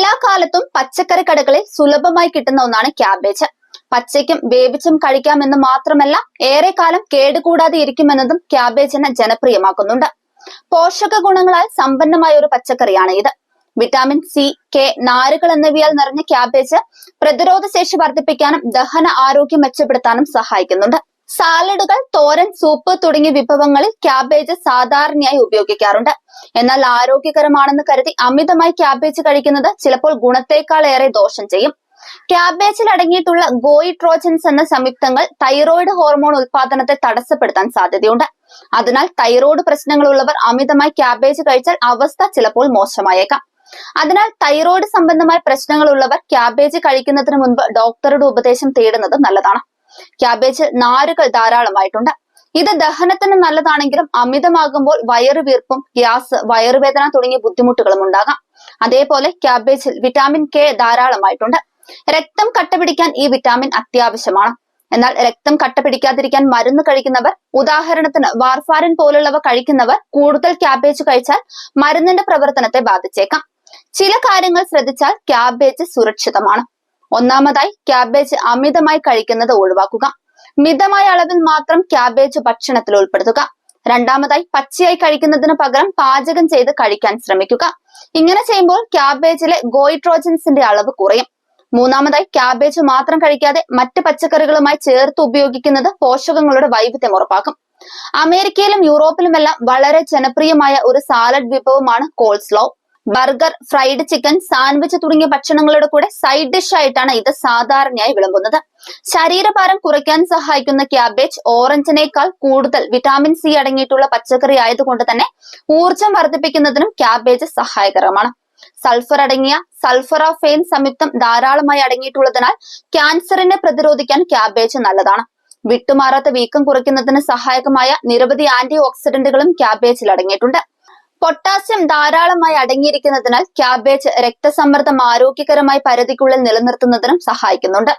എല്ലാ കാലത്തും പച്ചക്കറി കടകളിൽ സുലഭമായി കിട്ടുന്ന ഒന്നാണ് ക്യാബേജ്. പച്ചയ്ക്കും വേവിച്ചും കഴിക്കാമെന്ന് മാത്രമല്ല, ഏറെ കാലം കേടുകൂടാതെ ഇരിക്കുമെന്നതും ക്യാബേജിനെ ജനപ്രിയമാക്കുന്നുണ്ട്. പോഷക ഗുണങ്ങളാൽ സമ്പന്നമായ ഒരു പച്ചക്കറിയാണ് ഇത്. വിറ്റാമിൻ സി, കെ, നാരുകൾ എന്നിവയാൽ നിറഞ്ഞ ക്യാബേജ് പ്രതിരോധ ശേഷി വർദ്ധിപ്പിക്കാനും ദഹന ആരോഗ്യം മെച്ചപ്പെടുത്താനും സഹായിക്കുന്നുണ്ട്. സാലഡുകൾ, തോരൻ, സൂപ്പ് തുടങ്ങിയ വിഭവങ്ങളിൽ ക്യാബേജ് സാധാരണയായി ഉപയോഗിക്കാറുണ്ട്. എന്നാൽ ആരോഗ്യകരമാണെന്ന് കരുതി അമിതമായി ക്യാബേജ് കഴിക്കുന്നത് ചിലപ്പോൾ ഗുണത്തേക്കാൾ ഏറെ ദോഷം ചെയ്യും. ക്യാബേജിൽ അടങ്ങിയിട്ടുള്ള ഗോയിട്രോജൻസ് എന്ന സംയുക്തങ്ങൾ തൈറോയിഡ് ഹോർമോൺ ഉൽപാദനത്തെ തടസ്സപ്പെടുത്താൻ സാധ്യതയുണ്ട്. അതിനാൽ തൈറോയ്ഡ് പ്രശ്നങ്ങളുള്ളവർ അമിതമായി ക്യാബേജ് കഴിച്ചാൽ അവസ്ഥ ചിലപ്പോൾ മോശമായേക്കാം. അതിനാൽ തൈറോയ്ഡ് സംബന്ധമായ പ്രശ്നങ്ങളുള്ളവർ ക്യാബേജ് കഴിക്കുന്നതിന് മുൻപ് ഡോക്ടറുടെ ഉപദേശം തേടുന്നത് നല്ലതാണ്. ക്യാബേജിൽ നാരുകൾ ധാരാളമായിട്ടുണ്ട്. ഇത് ദഹനത്തിന് നല്ലതാണെങ്കിലും അമിതമാകുമ്പോൾ വയറുവീർപ്പും, ഗ്യാസ്, വയറുവേദന തുടങ്ങിയ ബുദ്ധിമുട്ടുകളും ഉണ്ടാകാം. അതേപോലെ ക്യാബേജിൽ വിറ്റാമിൻ കെ ധാരാളമായിട്ടുണ്ട്. രക്തം കട്ടപിടിക്കാൻ ഈ വിറ്റാമിൻ അത്യാവശ്യമാണ്. എന്നാൽ രക്തം കട്ടപിടിക്കാതിരിക്കാൻ മരുന്ന് കഴിക്കുന്നവർ, ഉദാഹരണത്തിന് വാർഫാരിൻ പോലുള്ളവ കഴിക്കുന്നവർ കൂടുതൽ ക്യാബേജ് കഴിച്ചാൽ മരുന്നിന്റെ പ്രവർത്തനത്തെ ബാധിച്ചേക്കാം. ചില കാര്യങ്ങൾ ശ്രദ്ധിച്ചാൽ ക്യാബേജ് സുരക്ഷിതമാണ്. ഒന്നാമതായി, ക്യാബേജ് അമിതമായി കഴിക്കുന്നത് ഒഴിവാക്കുക. മിതമായ അളവിൽ മാത്രം ക്യാബേജ് ഭക്ഷണത്തിൽ ഉൾപ്പെടുത്തുക. രണ്ടാമതായി, പച്ചയായി കഴിക്കുന്നതിന് പകരം പാചകം ചെയ്ത് കഴിക്കാൻ ശ്രമിക്കുക. ഇങ്ങനെ ചെയ്യുമ്പോൾ ക്യാബേജിലെ ഗോയിട്രോജൻസിന്റെ അളവ് കുറയും. മൂന്നാമതായി, ക്യാബേജ് മാത്രം കഴിക്കാതെ മറ്റ് പച്ചക്കറികളുമായി ചേർത്ത് ഉപയോഗിക്കുന്നത് പോഷകങ്ങളുടെ വൈവിധ്യം ഉറപ്പാക്കും. അമേരിക്കയിലും യൂറോപ്പിലുമെല്ലാം വളരെ ജനപ്രിയമായ ഒരു സാലഡ് വിഭവമാണ് coleslaw. Burger, fried chicken, sandwich തുടങ്ങിയ ഭക്ഷണങ്ങളുടെ കൂടെ സൈഡ് ഡിഷ് ആയിട്ടാണ് ഇത് സാധാരണയായി വിളമ്പുന്നത്. ശരീരഭാരം കുറയ്ക്കാൻ സഹായിക്കുന്ന ക്യാബേജ് ഓറഞ്ചിനേക്കാൾ കൂടുതൽ വിറ്റാമിൻ സി അടങ്ങിയിട്ടുള്ള പച്ചക്കറി ആയതുകൊണ്ട് തന്നെ ഊർജം വർദ്ധിപ്പിക്കുന്നതിനും ക്യാബേജ് സഹായകരമാണ്. സൾഫർ അടങ്ങിയ സൾഫറാഫെയിൻ സംയുക്തം ധാരാളമായി അടങ്ങിയിട്ടുള്ളതിനാൽ ക്യാൻസറിനെ പ്രതിരോധിക്കാൻ ക്യാബേജ് നല്ലതാണ്. വിട്ടുമാറാത്ത വീക്കം കുറയ്ക്കുന്നതിന് സഹായകമായ നിരവധി ആന്റി ഓക്സിഡന്റുകളും ക്യാബേജിൽ അടങ്ങിയിട്ടുണ്ട്. പൊട്ടാസ്യം ധാരാളമായി അടങ്ങിയിരിക്കുന്നതിനാൽ ക്യാബേജ് രക്തസമ്മർദ്ദം ആരോഗ്യകരമായി പരിധിക്കുള്ളിൽ നിലനിർത്തുന്നതിനും സഹായിക്കുന്നുണ്ട്.